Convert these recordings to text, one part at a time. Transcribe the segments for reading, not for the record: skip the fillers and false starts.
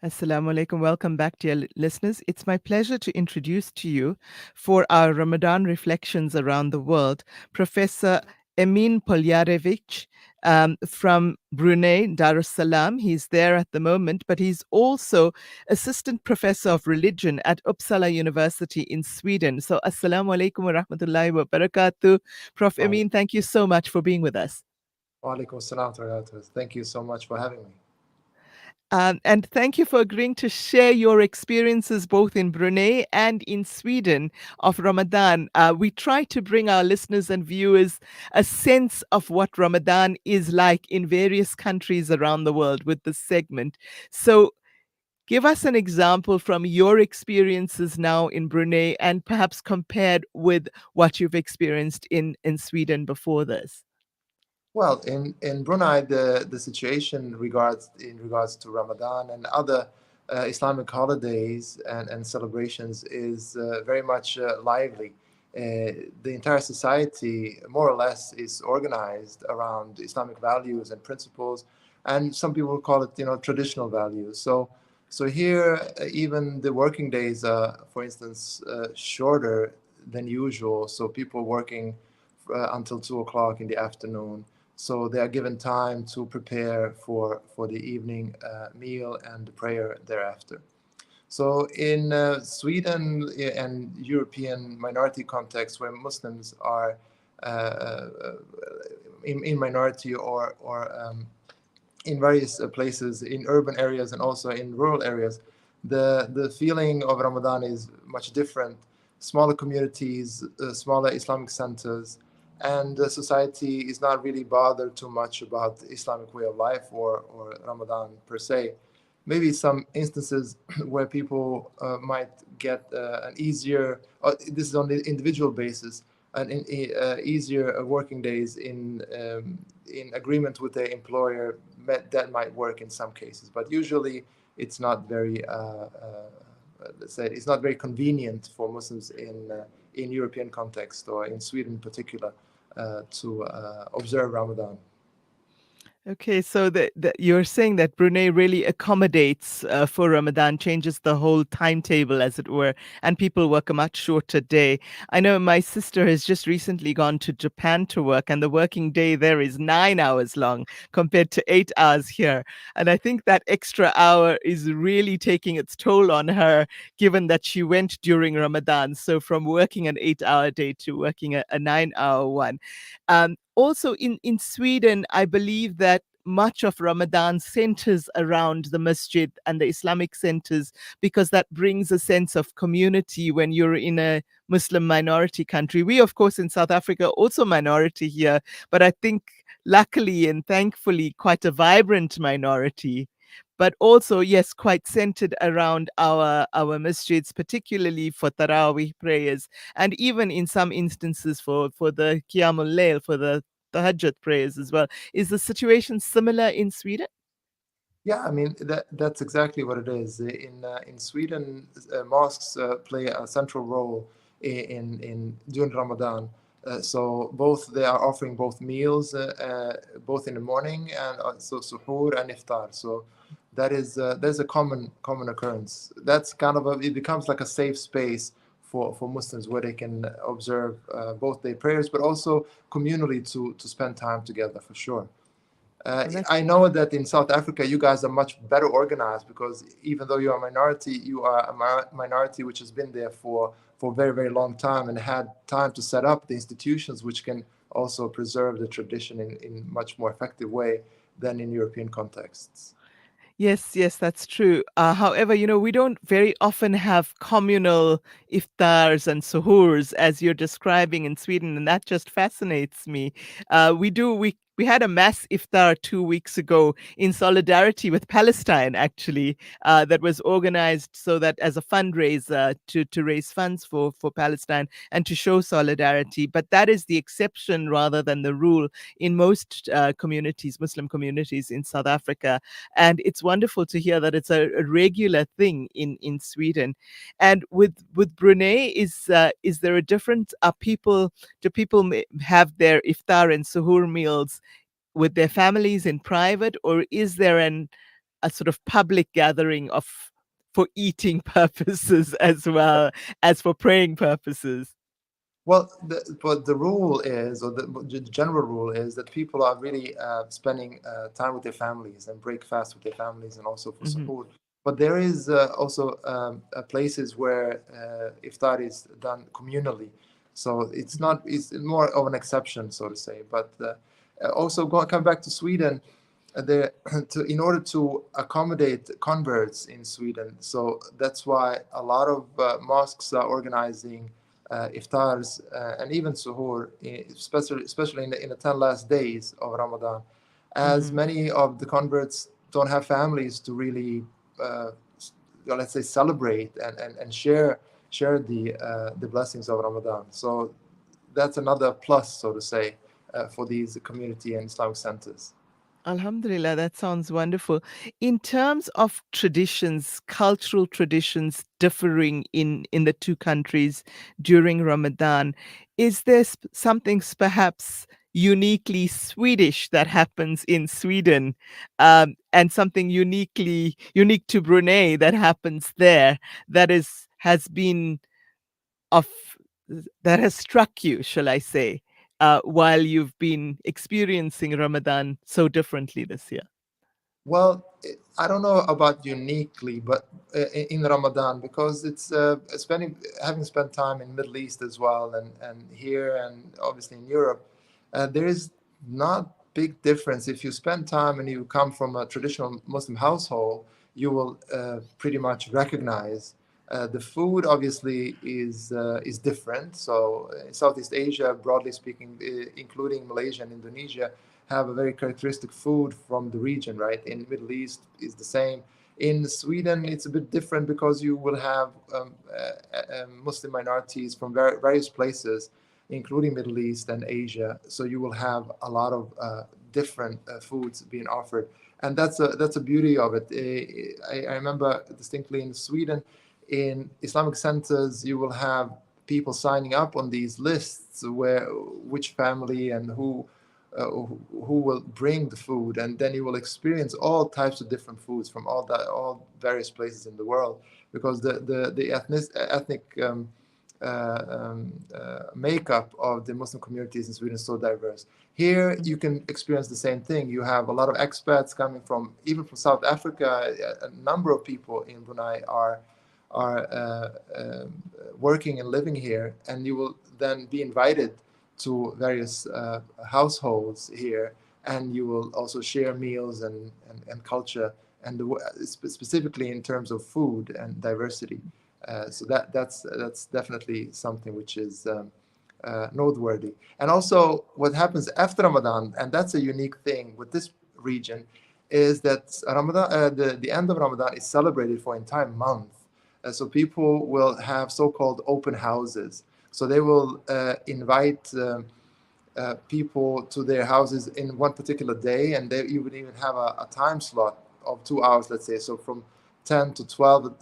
Assalamu alaikum. Welcome back, dear listeners. It's my pleasure to introduce to you, for our Ramadan reflections around the world, Professor Emin Poljarević from Brunei Darussalam. He's there at the moment, but he's also Assistant Professor of Religion at Uppsala University in Sweden. So, Assalamu alaikum wa rahmatullahi wa barakatuh. Prof. Wa Emin, thank you so much for being with us. alaikum assalam wa rahmatullahi. Thank you so much for having me. And thank you for agreeing to share your experiences both in Brunei and in Sweden of Ramadan. We try to bring our listeners and viewers a sense of what Ramadan is like in various countries around the world with this segment. So, give us an example from your experiences now in Brunei and perhaps compared with what you've experienced in Sweden before this. Well, in Brunei, the situation regards to Ramadan and other Islamic holidays and celebrations is very much lively. The entire society, more or less, is organized around Islamic values and principles, and some people call it, traditional values. So here, even the working days are, for instance, shorter than usual. So people working until 2 o'clock in the afternoon. So they are given time to prepare for the evening meal and the prayer thereafter. So in Sweden and European minority contexts where Muslims are uh, in minority or in various places in urban areas and also in rural areas, the feeling of Ramadan is much different. Smaller communities, smaller Islamic centers, and the society is not really bothered too much about the Islamic way of life or Ramadan per se. Maybe some instances where people might get an easier, this is on the individual basis, easier working days in agreement with their employer. That might work in some cases, but usually it's not very, let's say, it's not very convenient for Muslims in European context or in Sweden in particular to observe Ramadan. Okay, so you're saying that Brunei really accommodates for Ramadan, changes the whole timetable, as it were, and people work a much shorter day. I know my sister has just recently gone to Japan to work, and the working day there is 9 hours long compared to 8 hours here. And I think that extra hour is really taking its toll on her, given that she went during Ramadan. So from working an 8 hour day to working a 9 hour one. Also, in Sweden, I believe that much of Ramadan centers around the masjid and the Islamic centers because that brings a sense of community when you're in a Muslim minority country. We, of course, in South Africa, also minority here, but I think luckily and thankfully quite a vibrant minority. But also, yes, quite centered around our masjids, particularly for Taraweeh prayers, and even in some instances for the Qiyamul Layl, for the Tahajjud prayers as well. Is the situation similar in Sweden? Yeah, I mean that's exactly what it is. In Sweden, mosques play a central role in during Ramadan. So both they are offering both meals, both in the morning and also suhoor and iftar. So there's a common occurrence. That's kind of it becomes like a safe space for Muslims where they can observe both their prayers, but also communally to spend time together for sure. And that's I know that in South Africa, you guys are much better organized because even though you are a minority, you are a minority which has been there for a very, very long time and had time to set up the institutions which can also preserve the tradition in much more effective way than in European contexts. Yes, yes, that's true. However, we don't very often have communal iftars and suhoors as you're describing in Sweden, and that just fascinates me. We had a mass iftar 2 weeks ago in solidarity with Palestine, actually, that was organized so that as a fundraiser to raise funds for Palestine and to show solidarity. But that is the exception rather than the rule in most communities, Muslim communities in South Africa, and it's wonderful to hear that it's a regular thing in Sweden. And with Brunei, is there a difference? Do people have their iftar and suhoor meals with their families in private, or is there an a sort of public gathering of for eating purposes as well as for praying purposes. Well, but the rule is, or the general rule is that people are really spending time with their families and break fast with their families and also for Hmm. support. But there is also places where iftar is done communally. So it's Hmm. not, it's more of an exception, so to say. But also come back to Sweden, there in order to accommodate converts in Sweden. So that's why a lot of mosques are organizing iftars and even suhoor, especially in the 10 last days of Ramadan, as Hmm. many of the converts don't have families to really, uh, let's say, celebrate and share the blessings of Ramadan. So that's another plus, so to say, for these community and Islamic centers. Alhamdulillah, that sounds wonderful. In terms of traditions, cultural traditions differing in the two countries during Ramadan, is there something perhaps uniquely Swedish that happens in Sweden, and something unique to Brunei that happens there that has been of that has struck you, shall I say, while you've been experiencing Ramadan so differently this year? Well, I don't know about uniquely, but in Ramadan, because it's having spent time in Middle East as well, and here, and obviously in Europe, there is not big difference. If you spend time and you come from a traditional Muslim household, you will pretty much recognize the food. Obviously, is different. So in Southeast Asia, broadly speaking, including Malaysia and Indonesia, have a very characteristic food from the region, right? In Middle East is the same. In Sweden, it's a bit different because you will have Muslim minorities from various places, including Middle East and Asia. So you will have a lot of different foods being offered, and that's a beauty of it. I remember distinctly in Sweden, in Islamic centers, you will have people signing up on these lists where which family and who will bring the food, and then you will experience all types of different foods from all various places in the world, because the ethnic makeup of the Muslim communities in Sweden is so diverse. Here you can experience the same thing. You have a lot of expats coming from even from South Africa. A number of people in Brunei are working and living here, and you will then be invited to various households here, and you will also share meals and culture, and specifically in terms of food and diversity. So that's definitely something which is noteworthy. And also, what happens after Ramadan, and that's a unique thing with this region, is that Ramadan, the end of Ramadan is celebrated for an entire month. So people will have so-called open houses. So they will invite people to their houses in one particular day, and you would even have a time slot of 2 hours, let's say. So from 10 to 12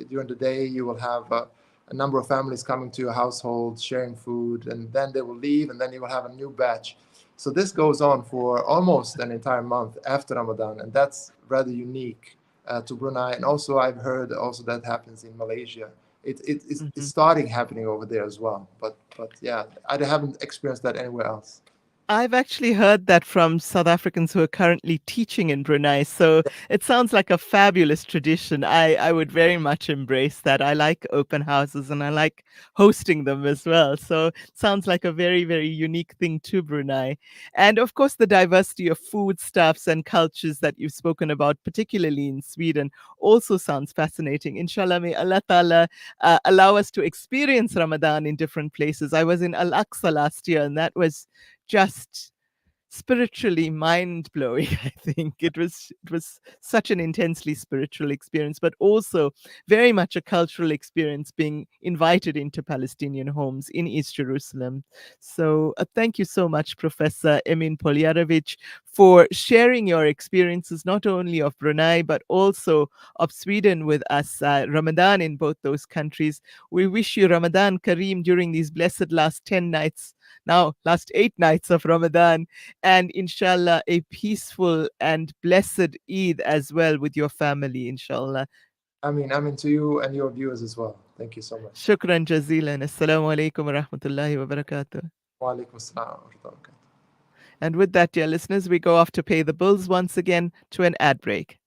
during the day, you will have a number of families coming to your household, sharing food, and then they will leave, and then you will have a new batch. So this goes on for almost an entire month after Ramadan, and that's rather unique to Brunei. And also, I've heard also that happens in Malaysia. It's Mhm. starting happening over there as well. But yeah, I haven't experienced that anywhere else. I've actually heard that from South Africans who are currently teaching in Brunei. So it sounds like a fabulous tradition. I would very much embrace that. I like open houses and I like hosting them as well. So it sounds like a very, very unique thing to Brunei. And of course, the diversity of foodstuffs and cultures that you've spoken about, particularly in Sweden, also sounds fascinating. Inshallah, may Allah Ta'ala allow us to experience Ramadan in different places. I was in Al Aqsa last year, and that was just spiritually mind blowing. I think it was such an intensely spiritual experience, but also very much a cultural experience being invited into Palestinian homes in East Jerusalem. So thank you so much, Professor Emin Poljarević, for sharing your experiences not only of Brunei but also of Sweden with us. Ramadan in both those countries. We wish you Ramadan Kareem during these blessed last 10 nights now last 8 nights of Ramadan, and inshallah a peaceful and blessed Eid as well with your family, inshallah. I mean to you and your viewers as well. Thank you so much. Shukran jazilan. Assalamu alaikum wa rahmatullahi wa barakatuh. Wa alaikum assalam wa rahmatullahi wa barakatuh. And with that, dear listeners, we go off to pay the bills once again to an ad break.